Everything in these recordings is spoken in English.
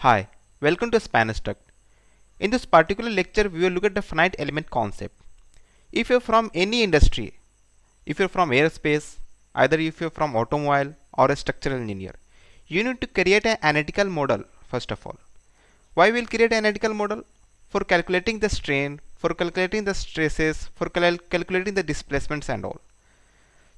Hi, welcome to SpannerStruct. In this particular lecture, we will look at the finite element concept. If you're from any industry, if you're from aerospace, either if you're from automobile or a structural engineer, you need to create an analytical model first of all. Why we'll create an analytical model? For calculating the strain, for calculating the stresses, for calculating the displacements and all.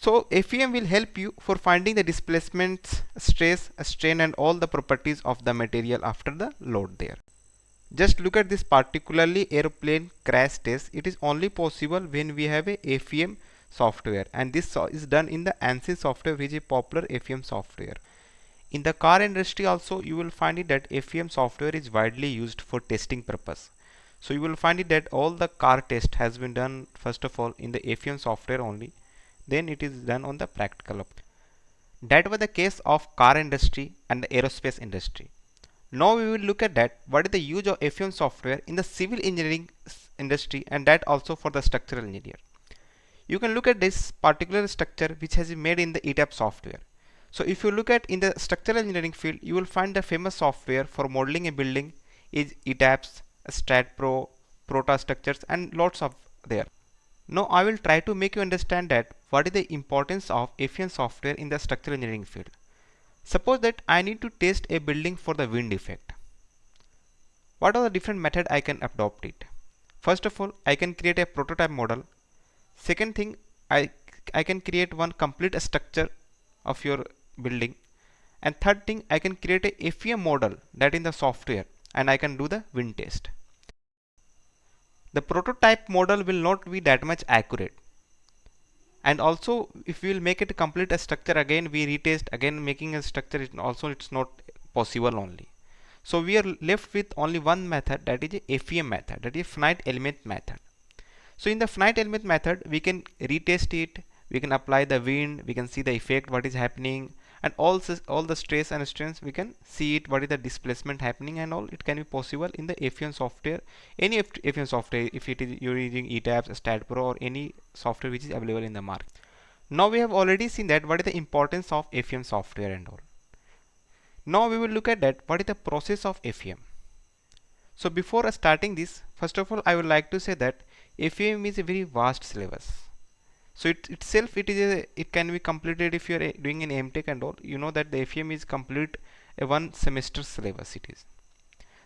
So FEM will help you for finding the displacements, stress, strain and all the properties of the material after the load there. Just look at this particularly airplane crash test. It is only possible when we have a FEM software, and this is done in the ANSYS software, which is a popular FEM software. In the car industry also you will find it that FEM software is widely used for testing purpose. So you will find it that all the car test has been done first of all in the FEM software only, then it is done on the practical. That was the case of car industry and the aerospace industry. Now we will look at that what is the use of FEM software in the civil engineering industry, and that also for the structural engineer. You can look at this particular structure which has been made in the ETAP software. So if you look at in the structural engineering field, you will find the famous software for modeling a building is ETAPS, STATPro, Protastructures and lots of there. Now I will try to make you understand that what is the importance of FEM software in the structural engineering field. Suppose that I need to test a building for the wind effect. What are the different method I can adopt it? First of all, I can create a prototype model. Second thing, I can create one complete structure of your building. And third thing, I can create a FEM model that in the software, and I can do the wind test. The prototype model will not be that much accurate. And also if we will make it complete a structure, again we retest, again making a structure, it's not possible only. So we are left with only one method, that is a FEM method, that is finite element method. So in the finite element method we can retest it, we can apply the wind, we can see the effect what is happening, and all the stress and strains we can see it, what is the displacement happening and all. It can be possible in the FEM software, any FEM software, if it is you're using ETAPS, STATPro or any software which is available in the market. Now we have already seen that what is the importance of FEM software and all. Now we will look at that what is the process of FEM. So before starting this, first of all I would like to say that FEM is a very vast syllabus. So it can be completed if you are doing an MTech and all. You know that the FEM is complete a one semester syllabus it is.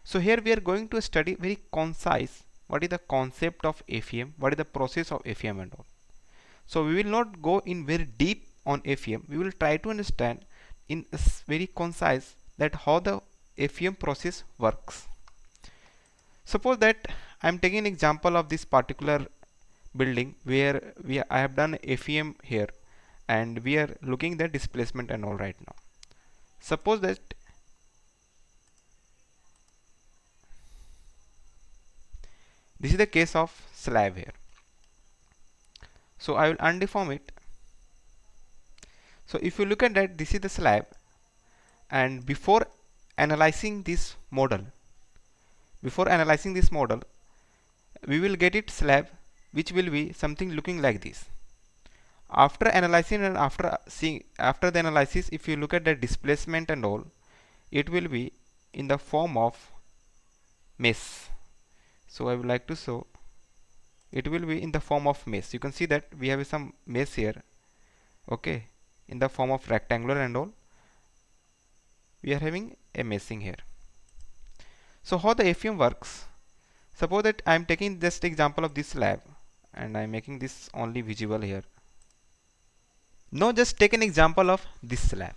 So here we are going to study very concise what is the concept of FEM, what is the process of FEM and all. So we will not go in very deep on FEM. We will try to understand in very concise that how the FEM process works. Suppose that I am taking an example of this particular building where I have done FEM here, and we are looking the displacement and all right now. Suppose that this is the case of slab here. So I will undeform it. So if you look at that, this is the slab, and before analyzing this model, we will get it slab which will be something looking like this. After analyzing and after the analysis, if you look at the displacement and all, it will be in the form of mesh. So I would like to show it will be in the form of mesh. You can see that we have some mesh here, okay, in the form of rectangular and all. We are having a meshing here. So how the FEM works? Suppose that I am taking just example of this slab, and I am making this only visible here. Now just take an example of this slab.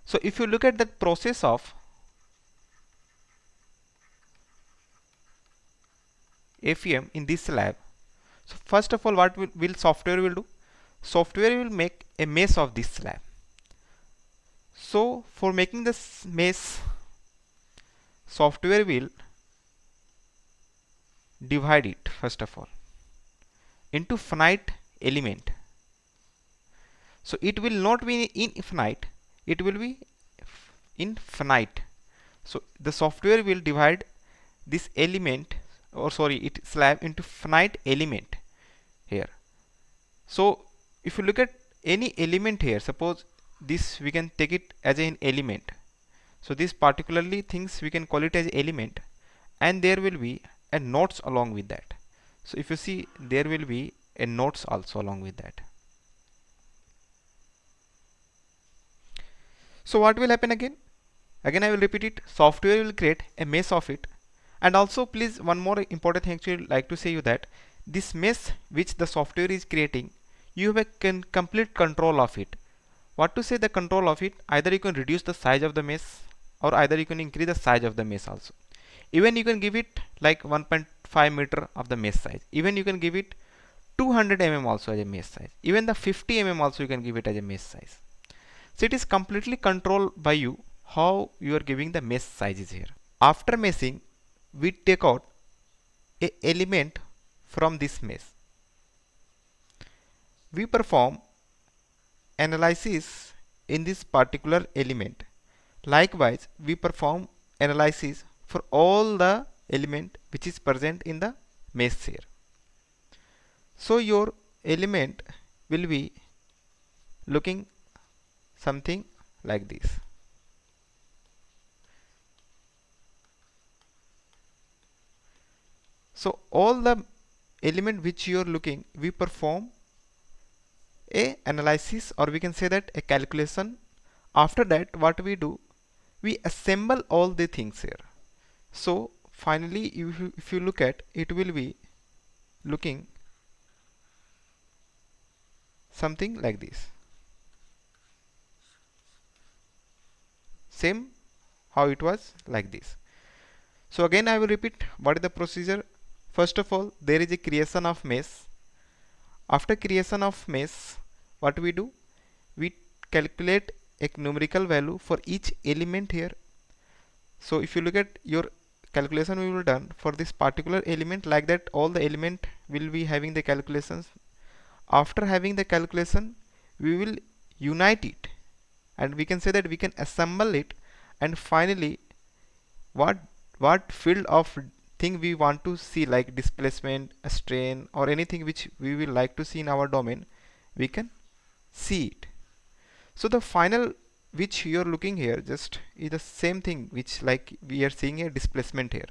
So if you look at the process of FEM in this slab, so first of all what will software will do? Software will make a mesh of this slab. So for making this mesh, software will divide it first of all into finite element. So it will not be infinite, it will be infinite. So the software will divide this element, or sorry, it slab into finite element here. So if you look at any element here, suppose this we can take it as an element. So these particularly things we can call it as element, and there will be a nodes along with that. So if you see, there will be a nodes also along with that. So what will happen again? Again I will repeat it. Software will create a mesh of it. And also please, one more important thing I would like to say you that this mesh which the software is creating, you have a complete control of it. What to say the control of it? Either you can reduce the size of the mesh, or either you can increase the size of the mesh also. Even you can give it like 1.5 meter of the mesh size. Even you can give it 200 mm also as a mesh size. Even the 50 mm also you can give it as a mesh size. So it is completely controlled by you how you are giving the mesh sizes here. After meshing, we take out a element from this mesh. We perform analysis in this particular element. Likewise, we perform analysis for all the element which is present in the mesh here. So your element will be looking something like this. So all the element which you are looking, we perform a analysis, or we can say that a calculation. After that, what we do, we assemble all the things here. So finally, if you look at, it will be looking something like this. Same how it was like this. So again I will repeat what is the procedure. First of all, there is a creation of mesh. After creation of mesh, what we do, we calculate a numerical value for each element here. So if you look at your calculation we will done for this particular element, like that all the element will be having the calculations. After having the calculation, we will unite it, and we can say that we can assemble it, and finally what field of thing we want to see, like displacement, strain, or anything which we will like to see in our domain, we can see it. So the final which you are looking here just is the same thing which like we are seeing here, displacement here.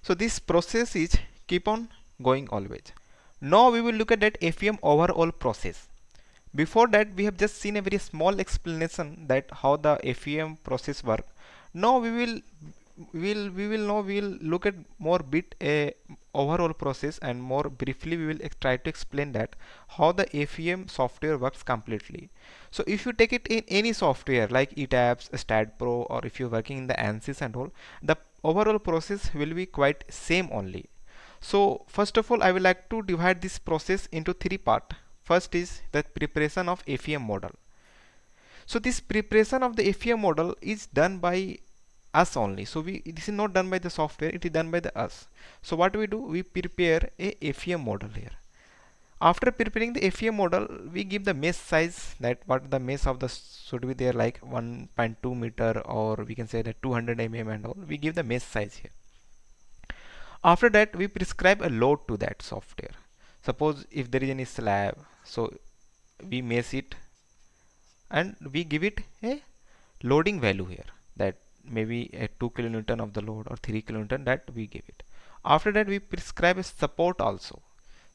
So this process is keep on going always. Now we will look at that FEM overall process. Before that, we have just seen a very small explanation that how the FEM process work. Now we will look at more bit a overall process, and more briefly we will try to explain that how the FEM software works completely. So if you take it in any software like ETABS, StatPro, or if you're working in the ANSYS and all, the overall process will be quite same only. So first of all, I would like to divide this process into three parts. First is the preparation of FEM model. So this preparation of the FEM model is done by us only. So this is not done by the software, it is done by the us. So what we do, we prepare a FEM model here. After preparing the FEM model, we give the mesh size, that what the mesh of the should be there, like 1.2 meter, or we can say that 200 mm and all. We give the mesh size here. After that, we prescribe a load to that software. Suppose if there is any slab, so we mesh it and we give it a loading value here, that maybe a 2 kilonewton of the load or 3 kilonewton, that we give it. After that, we prescribe a support also.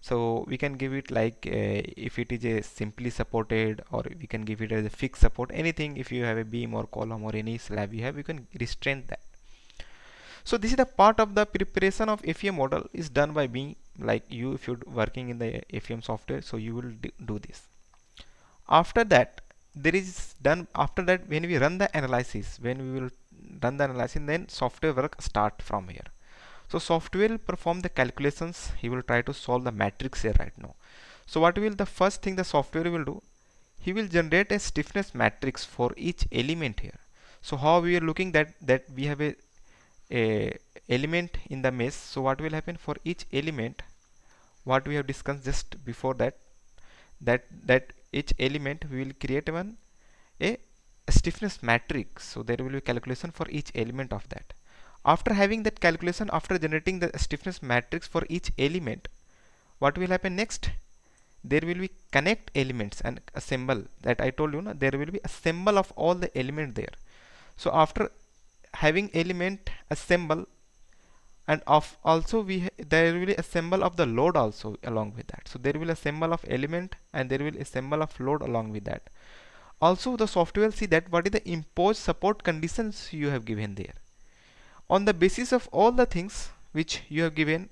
So we can give it like if it is a simply supported, or we can give it as a fixed support, anything. If you have a beam or column or any slab you have, you can restrain that. So this is the part of the preparation of FEM model is done by me, like you, if you're working in the FEM software, so you will do this. After that, after that, when we run the analysis, then software work start from here. So software will perform the calculations. He will try to solve the matrix here right now. So what will the first thing the software will do? He will generate a stiffness matrix for each element here. So how we are looking that we have a element in the mesh. So what will happen for each element? What we have discussed just before that each element we will create a stiffness matrix. So there will be calculation for each element of that. After having that calculation, after generating the stiffness matrix for each element, what will happen next? There will be connect elements and assemble, that I told you, there will be assemble of all the element there. So after having element assemble, and of also there will be a symbol of the load also along with that. So there will be a symbol of element and there will be a symbol of load along with that. Also the software will see that what is the imposed support conditions you have given there. On the basis of all the things which you have given,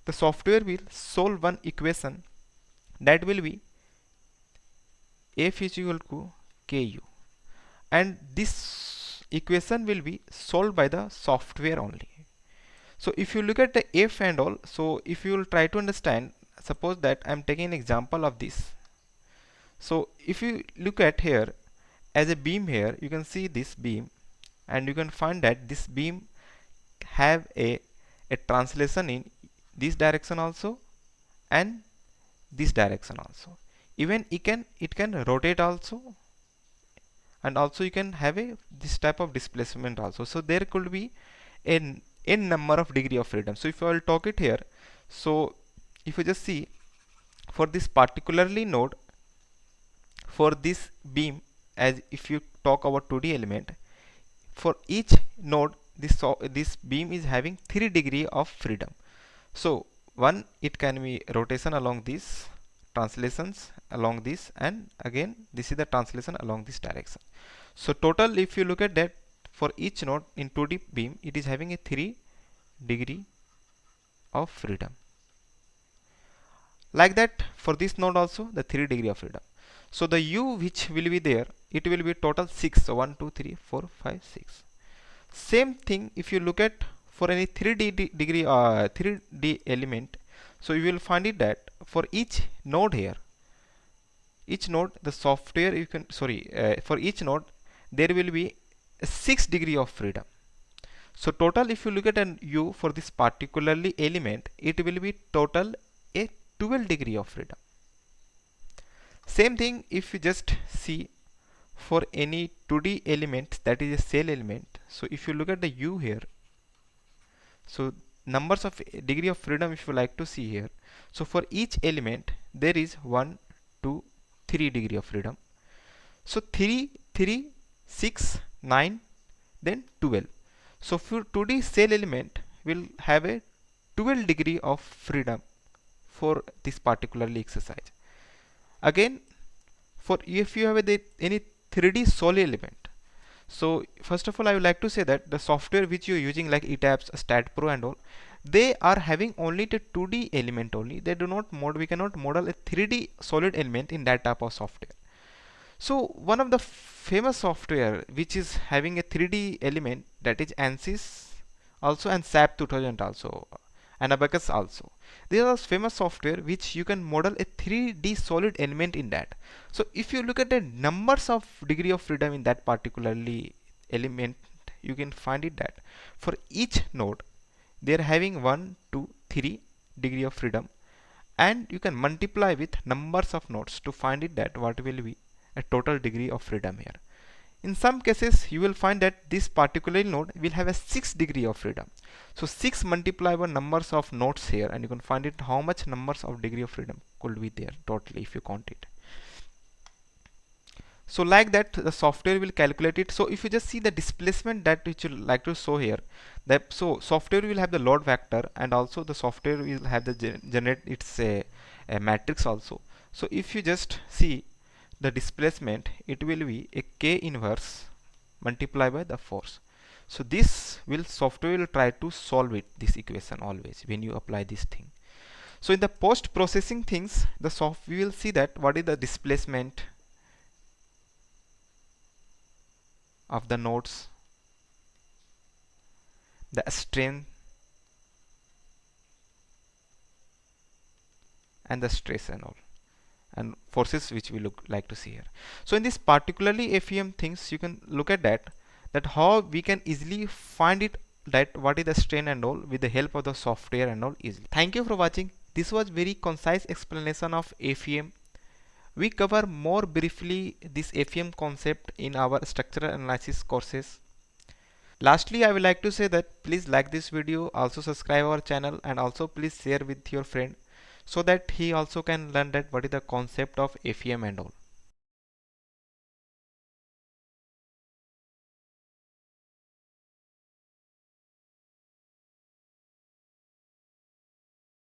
the software will solve one equation, that will be F is equal to KU, and this equation will be solved by the software only. So if you look at the F and all, so if you will try to understand, suppose that I am taking an example of this. So if you look at here as a beam here, you can see this beam, and you can find that this beam have a translation in this direction also and this direction also. Even it can rotate also, and also you can have a this type of displacement also. So there could be an n number of degree of freedom. So if I will talk it here, so if you just see for this particularly node, for this beam, as if you talk about 2D element, for each node this beam is having 3 degree of freedom. So one, it can be rotation along this, translations along this, and again this is the translation along this direction. So total, if you look at that, for each node in 2D beam, it is having a 3 degree of freedom. Like that for this node also the 3 degree of freedom. So the U which will be there, it will be total 6. So 1 2 3 4 5 6. Same thing if you look at for any 3D element, so you will find it that for each node here, each node the software you can for each node there will be a 6 degree of freedom. So total, if you look at an U for this particularly element, it will be total a 12 degree of freedom. Same thing if you just see for any 2D element, that is a cell element. So if you look at the U here, so numbers of degree of freedom if you like to see here. So for each element there is 1 2 3 degree of freedom. So 3 3 6 9 then 12. So for 2D cell element will have a 12 degree of freedom for this particularly exercise. Again, for if you have any 3D solid element, so first of all I would like to say that the software which you are using like ETABS, StatPro and all, they are having only the 2D element only. They do not we cannot model a 3D solid element in that type of software. So one of the famous software which is having a 3D element, that is ANSYS also, and SAP 2000 also, and Abaqus also. These are famous software which you can model a 3D solid element in that. So if you look at the numbers of degree of freedom in that particularly element, you can find it that for each node they are having 1 2 3 degree of freedom, and you can multiply with numbers of nodes to find it that what will be a total degree of freedom here. In some cases you will find that this particular node will have a 6 degree of freedom. So 6 multiplied by numbers of nodes here, and you can find it how much numbers of degree of freedom could be there totally if you count it. So like that the software will calculate it. So if you just see the displacement that which you like to show here, that so software will have the load vector, and also the software will have the generate its a matrix also. So if you just see the displacement, it will be a K inverse multiplied by the force. So this will software will try to solve it, this equation always when you apply this thing. So in the post processing things, the we will see that what is the displacement of the nodes, the strain and the stress and all, and forces which we like to see here. So in this particularly FEM things, you can look at that how we can easily find it, that what is the strain and all with the help of the software and all easily. Thank you for watching. This was very concise explanation of FEM. We cover more briefly this FEM concept in our structural analysis courses. Lastly, I would like to say that please like this video, also subscribe our channel, and also please share with your friend so that he also can learn that what is the concept of FEM and all.